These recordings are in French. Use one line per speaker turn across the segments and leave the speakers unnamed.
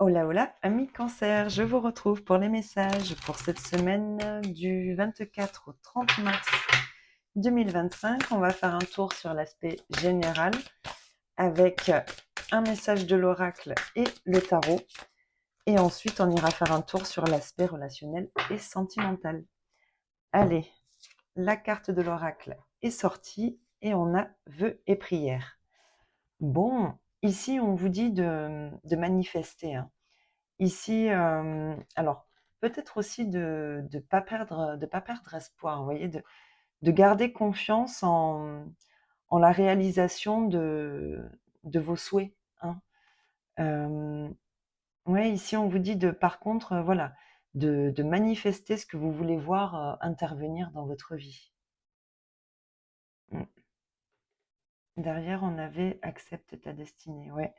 Hola, hola, amis Cancer, je vous retrouve pour les messages pour cette semaine du 24 au 30 mars 2025. On va faire un tour sur l'aspect général avec un message de l'oracle et le tarot. Et ensuite, on ira faire un tour sur l'aspect relationnel et sentimental. Allez, la carte de l'oracle est sortie et on a vœux et prières. Bon, ici, on vous dit de manifester, hein. Ici, alors peut-être aussi de pas perdre espoir, vous voyez? De garder confiance en la réalisation de vos souhaits, hein. Ouais, ici on vous dit par contre, voilà, de manifester ce que vous voulez voir, intervenir dans votre vie. Mmh. Derrière on avait accepte ta destinée, ouais.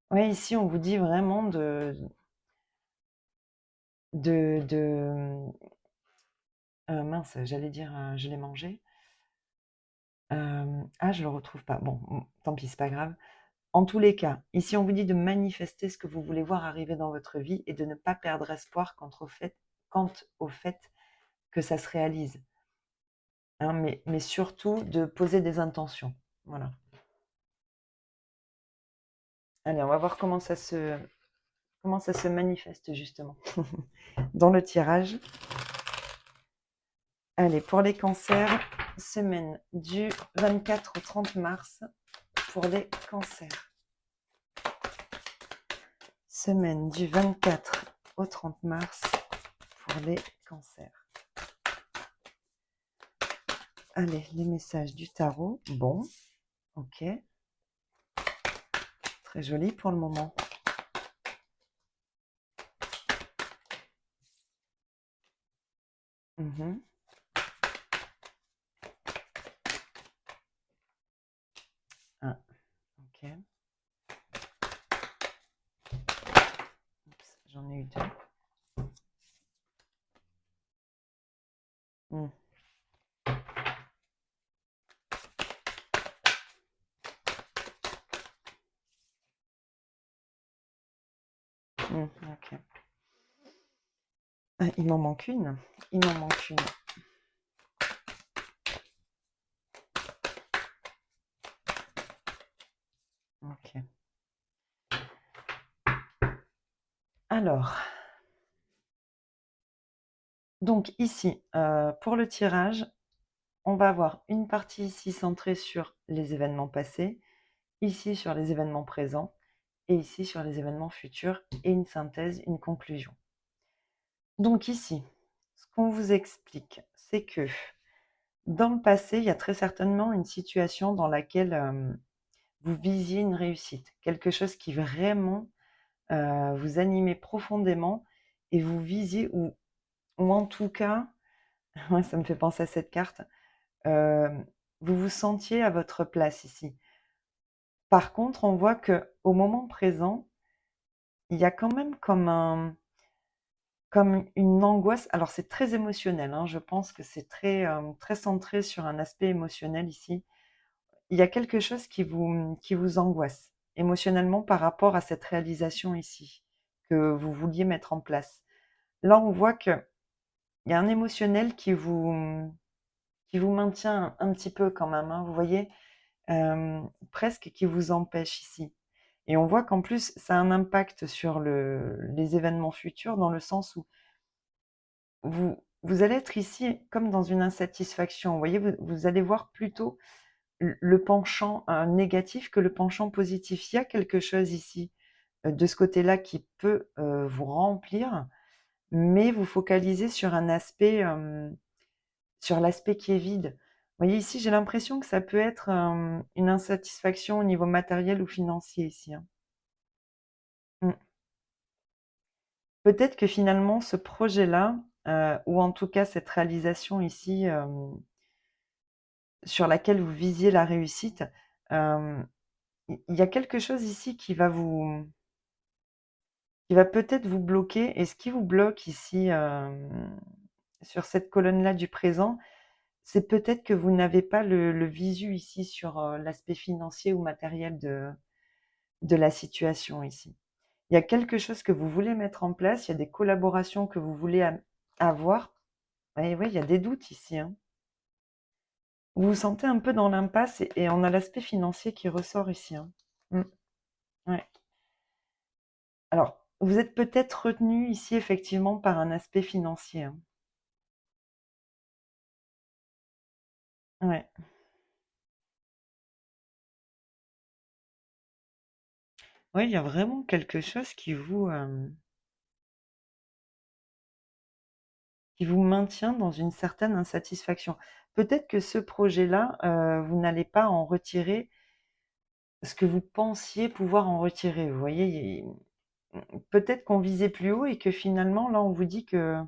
Ouais, ici on vous dit vraiment de, mince, j'allais dire, je l'ai mangé. Ah, je le retrouve pas. Bon, tant pis, c'est pas grave. En tous les cas, ici, on vous dit de manifester ce que vous voulez voir arriver dans votre vie et de ne pas perdre espoir quant au fait que ça se réalise, hein, mais surtout de poser des intentions. Voilà. Allez, on va voir comment ça se manifeste justement dans le tirage. Allez, pour les cancers, semaine du 24 au 30 mars pour les cancers. Semaine du 24 au 30 mars pour les cancers. Allez, les messages du tarot. Bon, ok. Très joli pour le moment. Mhm. Ah, ok. Oups, j'en ai eu deux. Mm. Ok. Ah, il m'en manque une. Il m'en manque une. Ok. Alors, donc ici, pour le tirage, on va avoir une partie ici centrée sur les événements passés, ici sur les événements présents, et ici sur les événements futurs, et une synthèse, une conclusion. Donc ici, ce qu'on vous explique, c'est que dans le passé, il y a très certainement une situation dans laquelle vous visiez une réussite, quelque chose qui vraiment vous animait profondément et vous visiez, ou en tout cas, ouais, ça me fait penser à cette carte, euh, vous vous sentiez à votre place ici. Par contre, on voit que au moment présent, il y a quand même comme une angoisse. Alors c'est très émotionnel, hein, je pense que c'est très centré sur un aspect émotionnel ici. Il y a quelque chose qui vous angoisse émotionnellement par rapport à cette réalisation ici que vous vouliez mettre en place. Là, on voit qu'il y a un émotionnel qui vous maintient un petit peu quand même, hein, vous voyez, presque qui vous empêche ici. Et on voit qu'en plus, ça a un impact sur les événements futurs dans le sens où vous allez être ici comme dans une insatisfaction. Vous voyez, vous allez voir plutôt le penchant négatif que le penchant positif. Il y a quelque chose ici de ce côté-là qui peut vous remplir, mais vous focalisez sur un aspect, sur l'aspect qui est vide. Vous voyez, ici, j'ai l'impression que ça peut être une insatisfaction au niveau matériel ou financier ici, hein. Mm. Peut-être que finalement, ce projet-là, ou en tout cas cette réalisation ici, sur laquelle vous visiez la réussite, euh, il y a quelque chose ici qui va peut-être vous bloquer. Et ce qui vous bloque ici, sur cette colonne-là du présent, c'est peut-être que vous n'avez pas le visu ici sur l'aspect financier ou matériel de la situation ici. Il y a quelque chose que vous voulez mettre en place, il y a des collaborations que vous voulez avoir. Et oui, il y a des doutes ici, hein. Vous vous sentez un peu dans l'impasse et on a l'aspect financier qui ressort ici, hein. Mm, ouais. Alors, vous êtes peut-être retenu ici effectivement par un aspect financier, hein. Ouais. Oui, il y a vraiment quelque chose qui vous maintient dans une certaine insatisfaction. Peut-être que ce projet-là, vous n'allez pas en retirer ce que vous pensiez pouvoir en retirer. Vous voyez, peut-être qu'on visait plus haut et que finalement, là, on vous dit que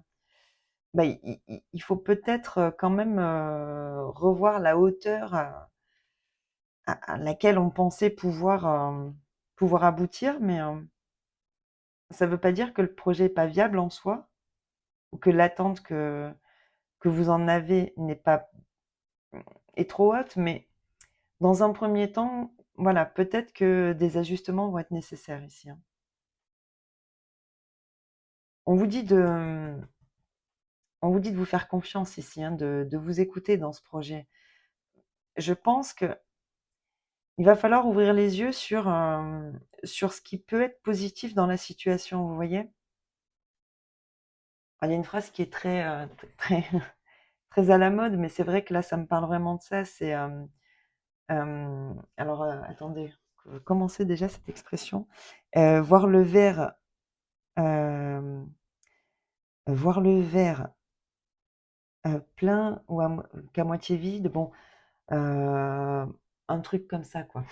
bah, il faut peut-être quand même revoir la hauteur à laquelle on pensait pouvoir aboutir, mais ça ne veut pas dire que le projet n'est pas viable en soi ou que l'attente que vous en avez n'est pas est trop haute, mais dans un premier temps, voilà, peut-être que des ajustements vont être nécessaires ici, hein. On vous dit de, on vous dit de vous faire confiance ici, hein, de vous écouter dans ce projet. Je pense que il va falloir ouvrir les yeux sur ce qui peut être positif dans la situation, vous voyez? Il y a une phrase qui est très, très à la mode, mais c'est vrai que là, ça me parle vraiment de ça. C'est, alors, attendez, comment c'est déjà cette expression? Voir le verre, euh, voir le verre plein ou qu'à moitié vide. Bon, euh, un truc comme ça, quoi.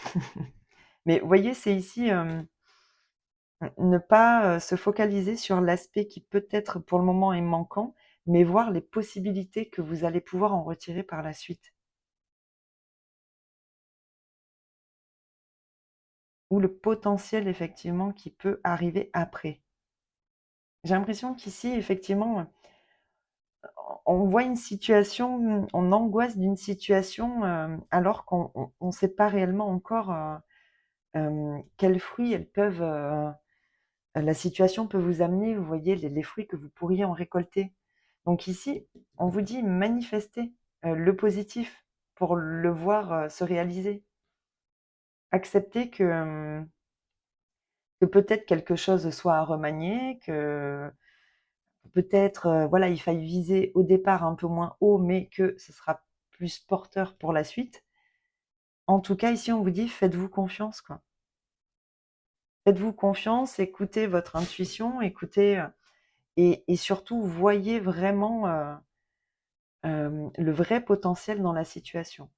Mais vous voyez, c'est ici. Ne pas, se focaliser sur l'aspect qui peut-être pour le moment est manquant, mais voir les possibilités que vous allez pouvoir en retirer par la suite. Ou le potentiel effectivement qui peut arriver après. J'ai l'impression qu'ici effectivement, on voit une situation, on angoisse d'une situation, alors qu'on ne sait pas réellement encore, quels fruits elles peuvent, la situation peut vous amener, vous voyez, les fruits que vous pourriez en récolter. Donc ici, on vous dit manifester le positif pour le voir se réaliser. Accepter que peut-être quelque chose soit à remanier, que peut-être voilà, il faille viser au départ un peu moins haut, mais que ce sera plus porteur pour la suite. En tout cas, ici, on vous dit faites-vous confiance, quoi. Faites-vous confiance, écoutez votre intuition, écoutez et surtout voyez vraiment le vrai potentiel dans la situation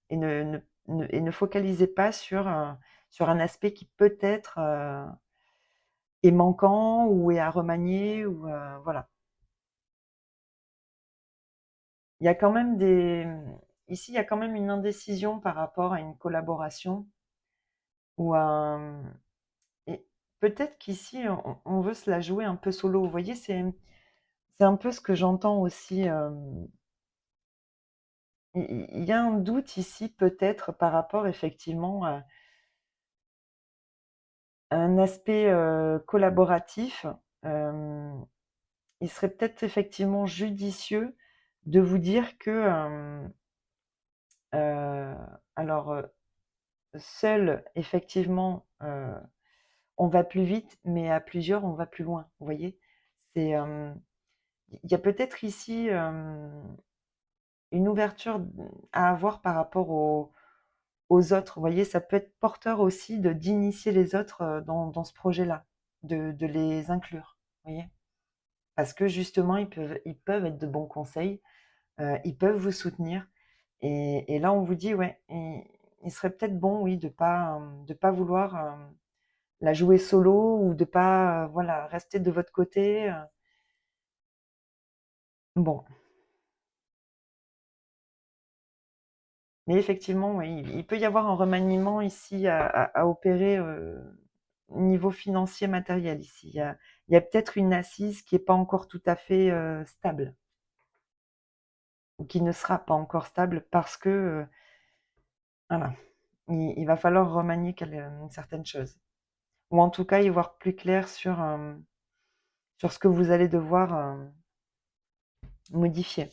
et ne focalisez pas sur un aspect qui peut-être est manquant ou est à remanier ou voilà. Il y a quand même ici il y a quand même une indécision par rapport à une collaboration ou et peut-être qu'ici on veut se la jouer un peu solo. Vous voyez, c'est un peu ce que j'entends aussi. Il y a un doute ici peut-être par rapport effectivement à un aspect collaboratif. hem, il serait peut-être effectivement judicieux de vous dire que, heu, alors, seul effectivement, on va plus vite, mais à plusieurs, on va plus loin, vous voyez? C'est, il y a peut-être ici, une ouverture à avoir par rapport aux autres, vous voyez? Ça peut être porteur aussi d'initier les autres, dans ce projet-là, de les inclure, vous voyez? Parce que justement, ils peuvent être de bons conseils, ils peuvent vous soutenir et là, on vous dit, ouais, il serait peut-être bon, oui, de pas vouloir, la jouer solo ou de pas, voilà, rester de votre côté, bon. Mais effectivement, oui, il peut y avoir un remaniement ici à opérer, niveau financier matériel ici. Il y a peut-être une assise qui est pas encore tout à fait, stable ou qui ne sera pas encore stable parce que, voilà, il va falloir remanier certaines choses. ou en tout cas y voir plus clair sur ce que vous allez devoir modifier.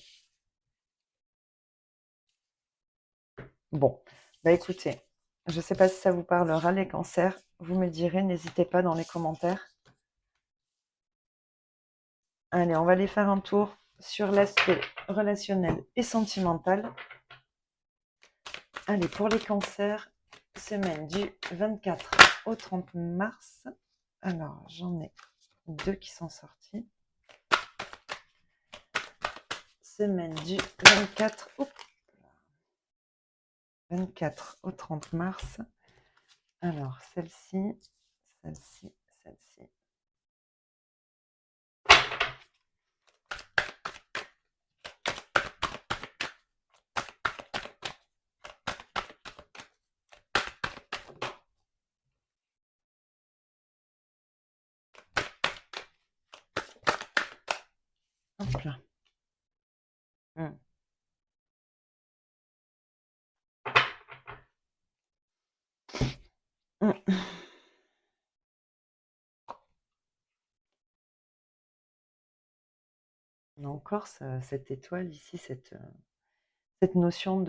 Bon, bah écoutez, je ne sais pas si ça vous parlera les cancers, vous me direz, n'hésitez pas dans les commentaires. Allez, on va aller faire un tour sur l'aspect relationnel et sentimental. Allez, pour les cancers, semaine du 24 au 30 mars. Alors, j'en ai deux qui sont sortis. Semaine du 24 au 30 mars. Alors, celle-ci, celle-ci, celle-ci. Hop là. On a encore cette étoile ici, cette notion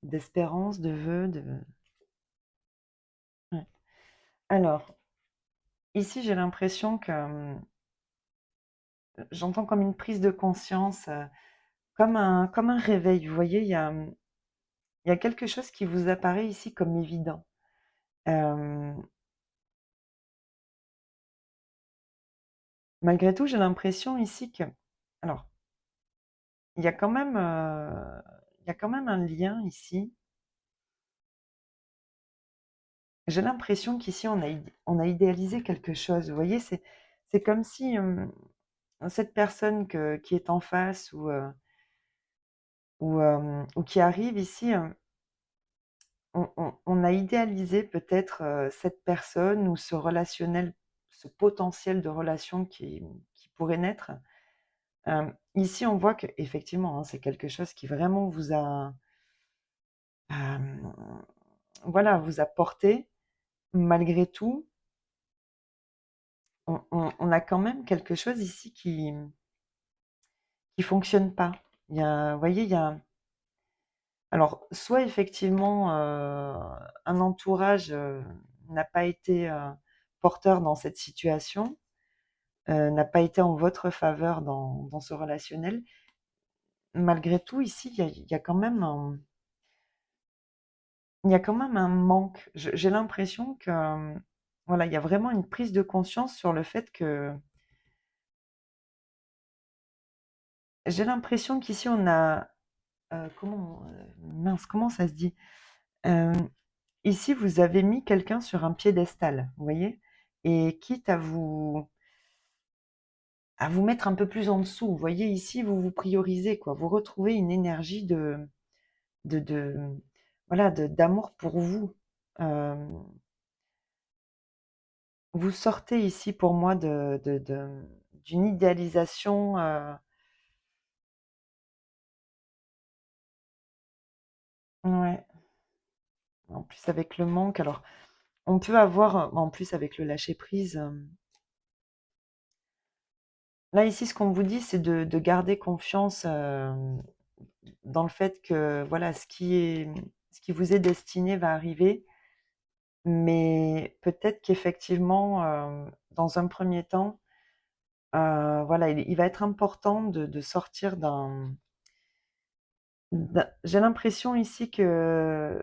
d'espérance, de vœu, Ouais. Alors, ici, j'ai l'impression que j'entends comme une prise de conscience, comme un réveil. Vous voyez, il y a quelque chose qui vous apparaît ici comme évident. Malgré tout, j'ai l'impression ici que, alors, il y a quand même, il y a quand même un lien ici. J'ai l'impression qu'ici, on a idéalisé quelque chose. Vous voyez, c'est comme si cette personne qui est en face ou qui arrive ici, on a idéalisé peut-être cette personne ou ce relationnel, ce potentiel de relation qui pourrait naître. Ici, on voit qu'effectivement, hein, c'est quelque chose qui vraiment vous a, voilà, vous a porté. Malgré tout, on a quand même quelque chose ici qui fonctionne pas. Vous voyez, il y a, alors, soit effectivement, un entourage n'a pas été porteur dans cette situation, n'a pas été en votre faveur dans ce relationnel. Malgré tout, ici, il y a quand même il y a quand même un manque. J'ai l'impression que, voilà, il y a vraiment une prise de conscience sur le fait que j'ai l'impression qu'ici on a, mince, comment ça se dit? Ici, vous avez mis quelqu'un sur un piédestal, vous voyez? Et quitte à vous mettre un peu plus en dessous, vous voyez, ici, vous vous priorisez, quoi. Vous retrouvez une énergie de voilà, d'amour pour vous. Vous sortez ici pour moi d'une idéalisation. Ouais. En plus avec le manque, alors on peut avoir, en plus avec le lâcher prise. Là ici, ce qu'on vous dit, c'est de garder confiance dans le fait que voilà, ce qui vous est destiné va arriver, mais peut-être qu'effectivement, dans un premier temps, voilà, il va être important de sortir j'ai l'impression ici que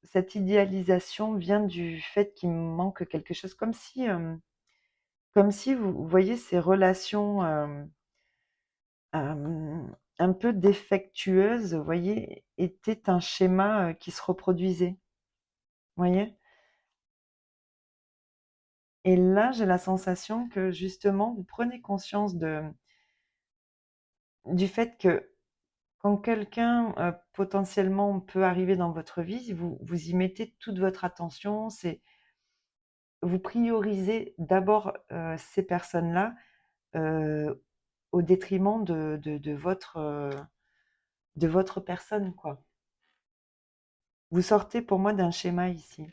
cette idéalisation vient du fait qu'il me manque quelque chose, comme si vous voyez ces relations, un peu défectueuses, vous voyez, étaient un schéma, qui se reproduisait, vous voyez? Et là, j'ai la sensation que justement, vous prenez conscience du fait que quand quelqu'un, potentiellement peut arriver dans votre vie, vous y mettez toute votre attention, vous priorisez d'abord, ces personnes-là, heu, au détriment de votre personne, quoi. Vous sortez pour moi d'un schéma ici.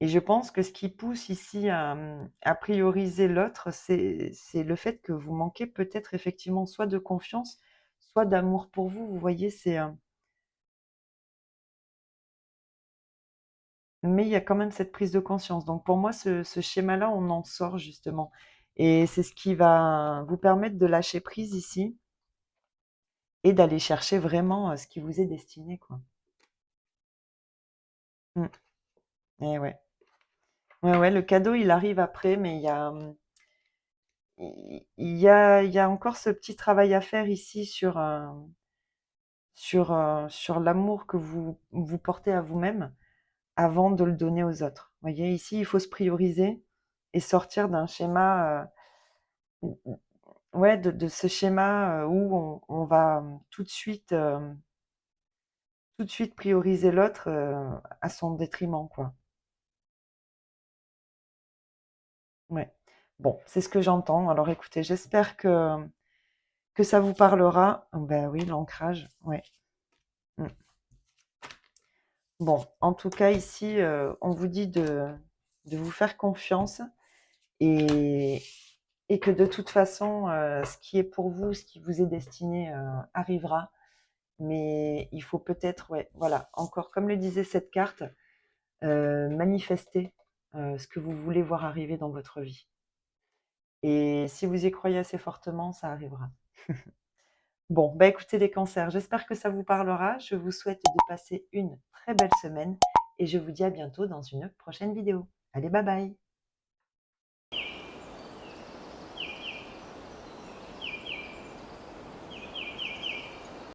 Et je pense que ce qui pousse ici à prioriser l'autre, c'est le fait que vous manquez peut-être effectivement soit de confiance, soit d'amour pour vous. Vous voyez, mais il y a quand même cette prise de conscience. Donc pour moi, ce schéma-là, on en sort justement. Et c'est ce qui va vous permettre de lâcher prise ici et d'aller chercher vraiment ce qui vous est destiné, quoi. Mm. Et ouais. Ouais, ouais, le cadeau, il arrive après, mais il y a encore ce petit travail à faire ici sur l'amour que vous portez à vous-même avant de le donner aux autres. Vous voyez, ici, il faut se prioriser et sortir d'un schéma, ouais, de ce schéma où on va tout de suite prioriser l'autre à son détriment, quoi. Ouais. Bon, c'est ce que j'entends. Alors écoutez, j'espère que ça vous parlera. Ben oui, l'ancrage, ouais. Mm. Bon, en tout cas, ici, on vous dit de vous faire confiance et, et que de toute façon, ce qui est pour vous, ce qui vous est destiné, arrivera. Mais il faut peut-être, ouais, voilà, encore comme le disait cette carte, manifester ce que vous voulez voir arriver dans votre vie. Et si vous y croyez assez fortement, ça arrivera. Bon, bah écoutez les cancers, j'espère que ça vous parlera. Je vous souhaite de passer une très belle semaine et je vous dis à bientôt dans une prochaine vidéo. Allez, bye bye!